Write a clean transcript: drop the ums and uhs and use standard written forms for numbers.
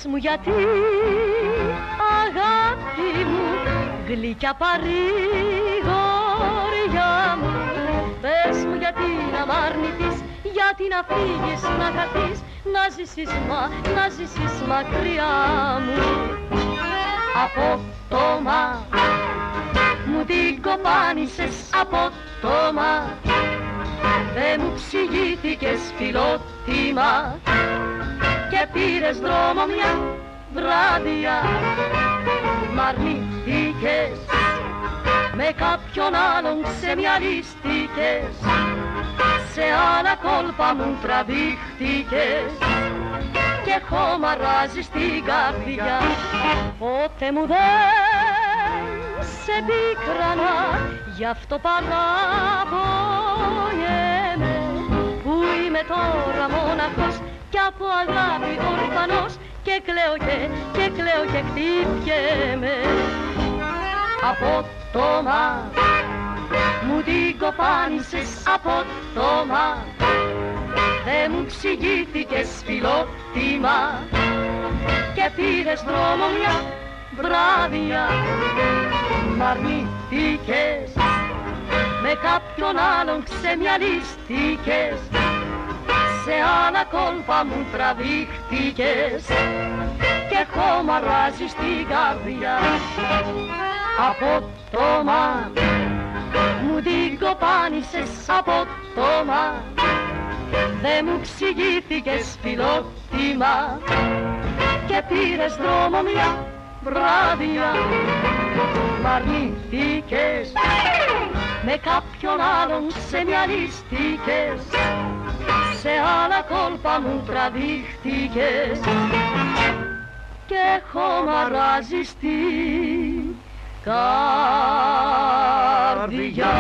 Πες μου γιατί, αγάπη μου, γλυκιά παρηγοριά μου. Πες μου γιατί να μ' αρνηθείς, γιατί να φύγεις, να χαθείς, να ζήσεις μακριά μου. Απότομα μου την κοπάνισες, απότομα δε μου ψηγήθηκες φιλότιμα και πήρες δρόμο μια βράδια. Μ' αρνηθήκες, με κάποιον άλλον ξεμυαλίστηκες, σε άλλα κόλπα μου τραβήχτηκες και χωμαράζεις την καρδιά. Ποτέ μου δεν σε πίκρανα, γι' αυτό παραπονιέμαι που είμαι τώρα μοναχός κι από αγάπη ορφανός και κλαίω και χτυπιέμαι. Απότομα μου την κοπάνισες, απότομα δε μου ψηγήθηκες φιλότιμα και πήρες δρόμο μια βράδια. Μ' αρνηθήκες, με κάποιον άλλον ξεμυαλίστηκες, σε άλλα κόλπα μου τραβήχτηκες και χωμαράζεις την καρδιά. Απότομα μου την κοπάνισες, απότομα δε μου ψηγήθηκες φιλότιμα και πήρες δρόμο μια βράδια. Μ' αρνηθήκες, με κάποιον άλλον ξεμυαλίστηκες, σε άλλα κόλπα μου τραβήχτηκες και χωμαράζεις την καρδιά.